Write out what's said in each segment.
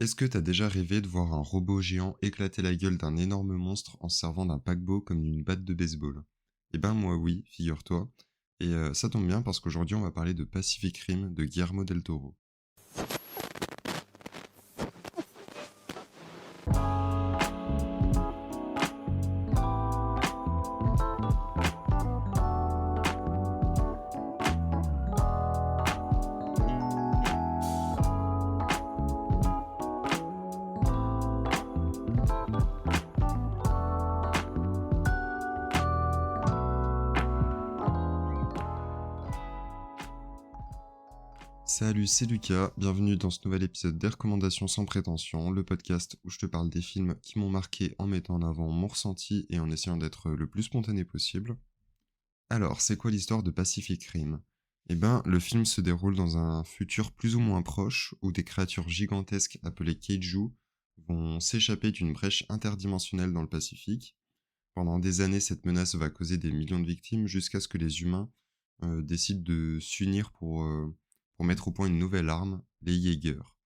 Est-ce que t'as déjà rêvé de voir un robot géant éclater la gueule d'un énorme monstre en se servant d'un paquebot comme d'une batte de baseball? Eh ben moi oui, figure-toi. Et ça tombe bien parce qu'aujourd'hui on va parler de Pacific Rim de Guillermo del Toro. Salut, c'est Lucas, bienvenue dans ce nouvel épisode des recommandations sans prétention, le podcast où je te parle des films qui m'ont marqué en mettant en avant mon ressenti et en essayant d'être le plus spontané possible. Alors, c'est quoi l'histoire de Pacific Rim? Eh ben, le film se déroule dans un futur plus ou moins proche où des créatures gigantesques appelées Kaiju vont s'échapper d'une brèche interdimensionnelle dans le Pacifique. Pendant des années, cette menace va causer des millions de victimes jusqu'à ce que les humains décident de s'unir pour mettre au point une nouvelle arme, les Jaegers.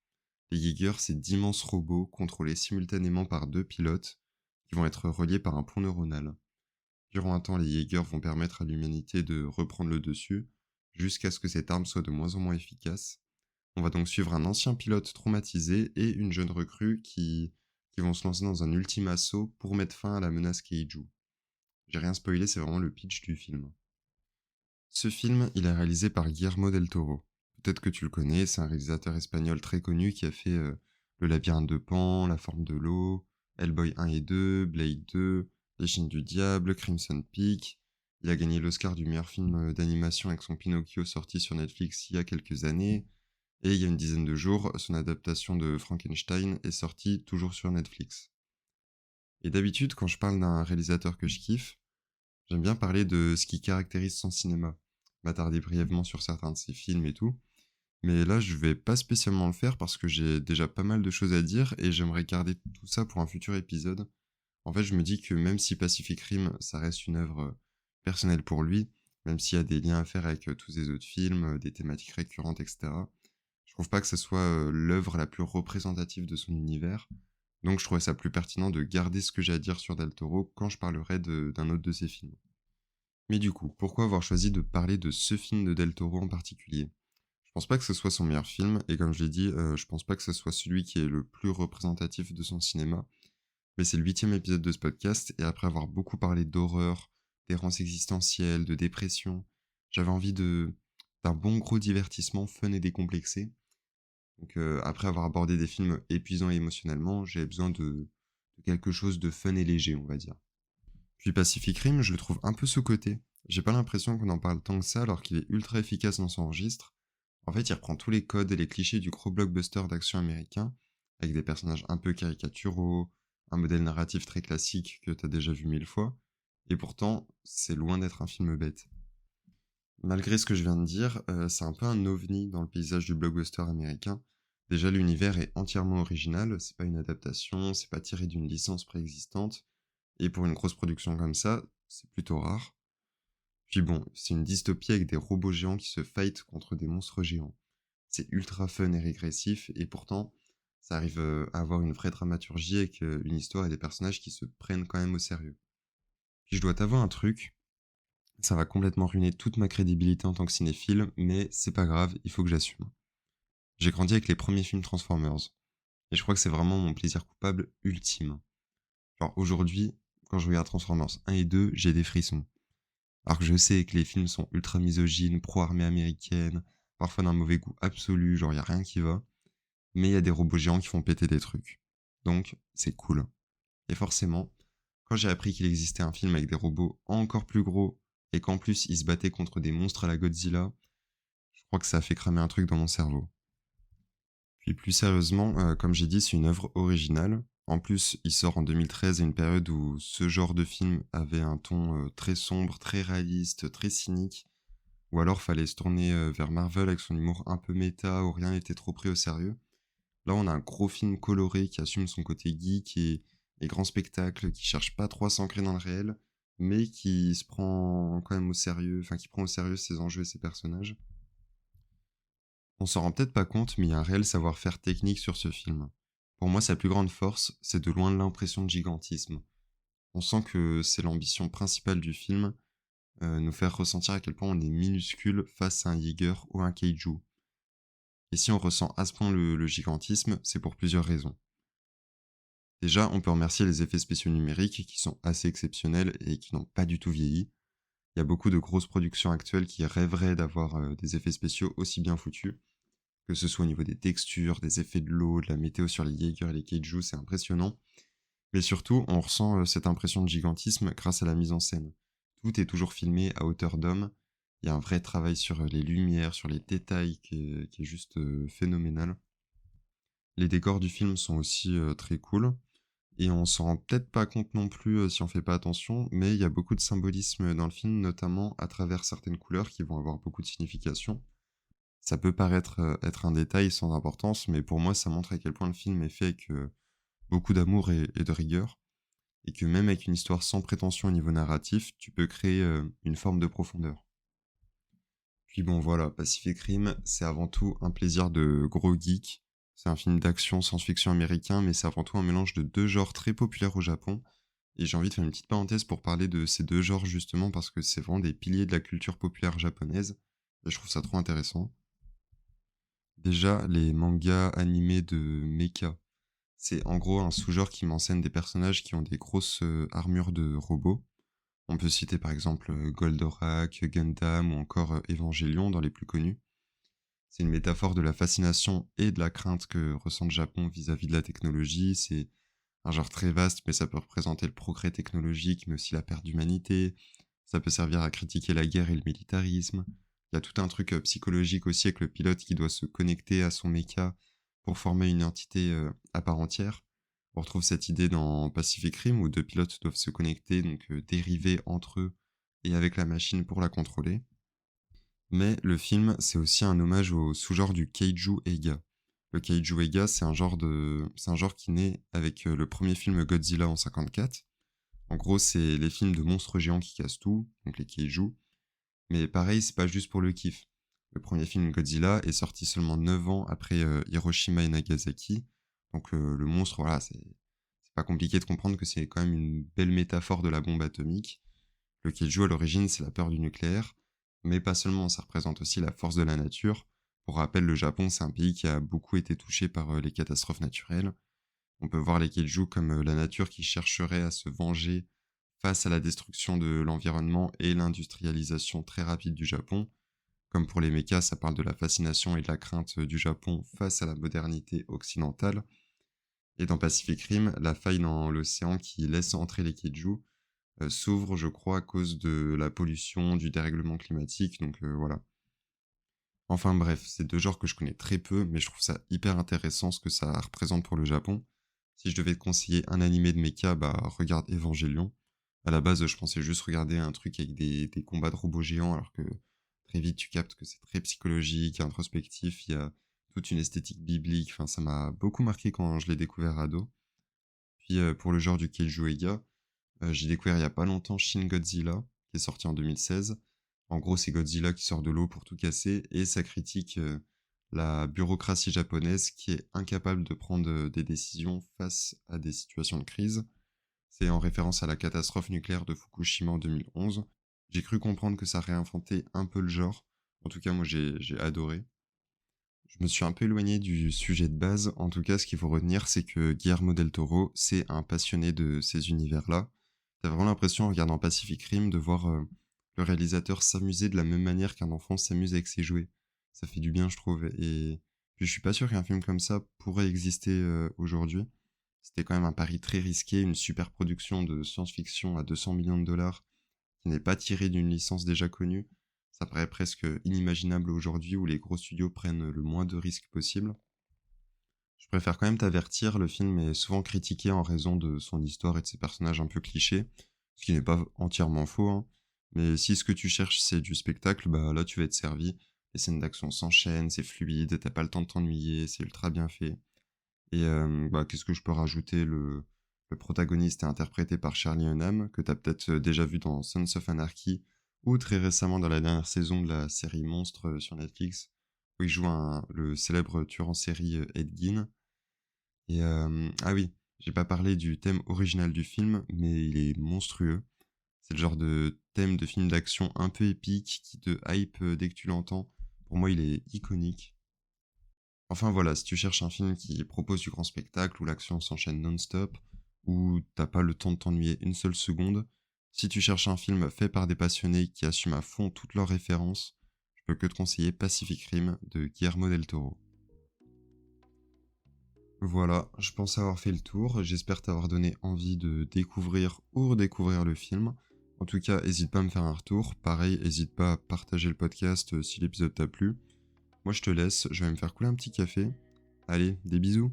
Les Jaegers, c'est d'immenses robots contrôlés simultanément par deux pilotes qui vont être reliés par un pont neuronal. Durant un temps, les Jaegers vont permettre à l'humanité de reprendre le dessus, jusqu'à ce que cette arme soit de moins en moins efficace. On va donc suivre un ancien pilote traumatisé et une jeune recrue qui vont se lancer dans un ultime assaut pour mettre fin à la menace Kaiju. J'ai rien spoilé, c'est vraiment le pitch du film. Ce film, il est réalisé par Guillermo del Toro. Peut-être que tu le connais, c'est un réalisateur espagnol très connu qui a fait Le Labyrinthe de Pan, La Forme de l'eau, Hellboy 1 et 2, Blade 2, Les Chiens du Diable, Crimson Peak. Il a gagné l'Oscar du meilleur film d'animation avec son Pinocchio sorti sur Netflix il y a quelques années. Et il y a une dizaine de jours, son adaptation de Frankenstein est sortie toujours sur Netflix. Et d'habitude, quand je parle d'un réalisateur que je kiffe, j'aime bien parler de ce qui caractérise son cinéma, m'attarder brièvement sur certains de ses films et tout. Mais là, je vais pas spécialement le faire parce que j'ai déjà pas mal de choses à dire et j'aimerais garder tout ça pour un futur épisode. En fait, je me dis que même si Pacific Rim, ça reste une œuvre personnelle pour lui, même s'il y a des liens à faire avec tous ses autres films, des thématiques récurrentes, etc., je trouve pas que ce soit l'œuvre la plus représentative de son univers. Donc je trouvais ça plus pertinent de garder ce que j'ai à dire sur Del Toro quand je parlerai d'un autre de ses films. Mais du coup, pourquoi avoir choisi de parler de ce film de Del Toro en particulier? Je pense pas que ce soit son meilleur film, et comme je l'ai dit, je pense pas que ce soit celui qui est le plus représentatif de son cinéma, mais c'est le 8e épisode de ce podcast, et après avoir beaucoup parlé d'horreur, d'errance existentielle, de dépression, j'avais envie d'un bon gros divertissement fun et décomplexé. Donc après avoir abordé des films épuisants émotionnellement, j'avais besoin de quelque chose de fun et léger, on va dire. Puis Pacific Rim, je le trouve un peu sous-coté. J'ai pas l'impression qu'on en parle tant que ça alors qu'il est ultra efficace dans son registre. En fait, il reprend tous les codes et les clichés du gros blockbuster d'action américain, avec des personnages un peu caricaturaux, un modèle narratif très classique que t'as déjà vu 1000 fois, et pourtant, c'est loin d'être un film bête. Malgré ce que je viens de dire, c'est un peu un ovni dans le paysage du blockbuster américain. Déjà, l'univers est entièrement original, c'est pas une adaptation, c'est pas tiré d'une licence préexistante, et pour une grosse production comme ça, c'est plutôt rare. Puis bon, c'est une dystopie avec des robots géants qui se fightent contre des monstres géants. C'est ultra fun et régressif, et pourtant, ça arrive à avoir une vraie dramaturgie avec une histoire et des personnages qui se prennent quand même au sérieux. Puis je dois t'avouer un truc, ça va complètement ruiner toute ma crédibilité en tant que cinéphile, mais c'est pas grave, il faut que j'assume. J'ai grandi avec les premiers films Transformers, et je crois que c'est vraiment mon plaisir coupable ultime. Genre aujourd'hui, quand je regarde Transformers 1 et 2, j'ai des frissons. Alors que je sais que les films sont ultra misogynes, pro-armée américaine, parfois d'un mauvais goût absolu, genre y a rien qui va, mais il y a des robots géants qui font péter des trucs. Donc, c'est cool. Et forcément, quand j'ai appris qu'il existait un film avec des robots encore plus gros, et qu'en plus ils se battaient contre des monstres à la Godzilla, je crois que ça a fait cramer un truc dans mon cerveau. Puis plus sérieusement, comme j'ai dit, c'est une œuvre originale. En plus, il sort en 2013 à une période où ce genre de film avait un ton très sombre, très réaliste, très cynique, ou alors fallait se tourner vers Marvel avec son humour un peu méta où rien n'était trop pris au sérieux. Là, on a un gros film coloré qui assume son côté geek et grand spectacle, qui cherche pas trop à s'ancrer dans le réel, mais qui se prend quand même au sérieux, enfin qui prend au sérieux ses enjeux et ses personnages. On s'en rend peut-être pas compte, mais il y a un réel savoir-faire technique sur ce film. Pour moi, sa plus grande force, c'est de loin l'impression de gigantisme. On sent que c'est l'ambition principale du film, nous faire ressentir à quel point on est minuscule face à un Jaeger ou un kaiju. Et si on ressent à ce point le gigantisme, c'est pour plusieurs raisons. Déjà, on peut remercier les effets spéciaux numériques qui sont assez exceptionnels et qui n'ont pas du tout vieilli. Il y a beaucoup de grosses productions actuelles qui rêveraient d'avoir des effets spéciaux aussi bien foutus, que ce soit au niveau des textures, des effets de l'eau, de la météo sur les Jaeger et les kaiju, c'est impressionnant. Mais surtout, on ressent cette impression de gigantisme grâce à la mise en scène. Tout est toujours filmé à hauteur d'homme. Il y a un vrai travail sur les lumières, sur les détails qui est juste phénoménal. Les décors du film sont aussi très cool. Et on s'en rend peut-être pas compte non plus si on fait pas attention, mais il y a beaucoup de symbolisme dans le film, notamment à travers certaines couleurs qui vont avoir beaucoup de signification. Ça peut paraître être un détail sans importance, mais pour moi, ça montre à quel point le film est fait avec beaucoup d'amour et de rigueur, et que même avec une histoire sans prétention au niveau narratif, tu peux créer une forme de profondeur. Puis bon voilà, Pacific Rim, c'est avant tout un plaisir de gros geek. C'est un film d'action science-fiction américain, mais c'est avant tout un mélange de deux genres très populaires au Japon. Et j'ai envie de faire une petite parenthèse pour parler de ces deux genres justement parce que c'est vraiment des piliers de la culture populaire japonaise. Et je trouve ça trop intéressant. Déjà, les mangas animés de mecha. C'est en gros un sous-genre qui m'enseigne des personnages qui ont des grosses armures de robots. On peut citer par exemple Goldorak, Gundam ou encore Evangelion dans les plus connus. C'est une métaphore de la fascination et de la crainte que ressent le Japon vis-à-vis de la technologie. C'est un genre très vaste, mais ça peut représenter le progrès technologique, mais aussi la perte d'humanité. Ça peut servir à critiquer la guerre et le militarisme. Il y a tout un truc psychologique aussi avec le pilote qui doit se connecter à son mecha pour former une entité à part entière. On retrouve cette idée dans Pacific Rim où deux pilotes doivent se connecter, donc dériver entre eux et avec la machine pour la contrôler. Mais le film, c'est aussi un hommage au sous-genre du Kaiju Eiga. Le Kaiju Eiga, c'est un genre qui naît avec le premier film Godzilla en 54. En gros, c'est les films de monstres géants qui cassent tout, donc les Kaiju. Mais pareil, c'est pas juste pour le kiff. Le premier film Godzilla est sorti seulement 9 ans après Hiroshima et Nagasaki. Donc le monstre, voilà, c'est pas compliqué de comprendre que c'est quand même une belle métaphore de la bombe atomique. Le Kaiju, à l'origine, c'est la peur du nucléaire, mais pas seulement, ça représente aussi la force de la nature. Pour rappel, le Japon, c'est un pays qui a beaucoup été touché par les catastrophes naturelles. On peut voir les Kaiju comme la nature qui chercherait à se venger face à la destruction de l'environnement et l'industrialisation très rapide du Japon. Comme pour les mechas, ça parle de la fascination et de la crainte du Japon face à la modernité occidentale. Et dans Pacific Rim, la faille dans l'océan qui laisse entrer les Kaiju s'ouvre, je crois, à cause de la pollution, du dérèglement climatique, donc voilà. Enfin bref, c'est deux genres que je connais très peu, mais je trouve ça hyper intéressant ce que ça représente pour le Japon. Si je devais te conseiller un animé de mecha, bah regarde Evangelion. À la base, je pensais juste regarder un truc avec des combats de robots géants, alors que très vite tu captes que c'est très psychologique, introspectif, il y a toute une esthétique biblique, enfin ça m'a beaucoup marqué quand je l'ai découvert ado. Puis pour le genre du Keiju Eiga, j'ai découvert il y a pas longtemps Shin Godzilla, qui est sorti en 2016. En gros, c'est Godzilla qui sort de l'eau pour tout casser et ça critique la bureaucratie japonaise qui est incapable de prendre des décisions face à des situations de crise. C'est en référence à la catastrophe nucléaire de Fukushima en 2011. J'ai cru comprendre que ça réinventait un peu le genre. En tout cas, moi, j'ai adoré. Je me suis un peu éloigné du sujet de base. En tout cas, ce qu'il faut retenir, c'est que Guillermo del Toro, c'est un passionné de ces univers-là. T'as vraiment l'impression, en regardant Pacific Rim, de voir le réalisateur s'amuser de la même manière qu'un enfant s'amuse avec ses jouets. Ça fait du bien, je trouve. Et puis, je suis pas sûr qu'un film comme ça pourrait exister aujourd'hui. C'était quand même un pari très risqué, une super production de science-fiction à 200 millions de dollars qui n'est pas tirée d'une licence déjà connue. Ça paraît presque inimaginable aujourd'hui où les gros studios prennent le moins de risques possible. Je préfère quand même t'avertir, le film est souvent critiqué en raison de son histoire et de ses personnages un peu clichés, ce qui n'est pas entièrement faux, hein. Mais si ce que tu cherches c'est du spectacle, bah là tu vas être servi. Les scènes d'action s'enchaînent, c'est fluide, t'as pas le temps de t'ennuyer, c'est ultra bien fait. Et bah, qu'est-ce que je peux rajouter le protagoniste est interprété par Charlie Hunnam, que t'as peut-être déjà vu dans Sons of Anarchy, ou très récemment dans la dernière saison de la série Monstre sur Netflix, où il joue le célèbre tueur en série Ed Gein. Ah oui, j'ai pas parlé du thème original du film, mais il est monstrueux. C'est le genre de thème de film d'action un peu épique qui te hype dès que tu l'entends. Pour moi, il est iconique. Enfin voilà, si tu cherches un film qui propose du grand spectacle, où l'action s'enchaîne non-stop, où t'as pas le temps de t'ennuyer une seule seconde, si tu cherches un film fait par des passionnés qui assument à fond toutes leurs références, je peux que te conseiller Pacific Rim de Guillermo del Toro. Voilà, je pense avoir fait le tour. J'espère t'avoir donné envie de découvrir ou redécouvrir le film. En tout cas, n'hésite pas à me faire un retour. Pareil, n'hésite pas à partager le podcast si l'épisode t'a plu. Moi, je te laisse, je vais me faire couler un petit café. Allez, des bisous.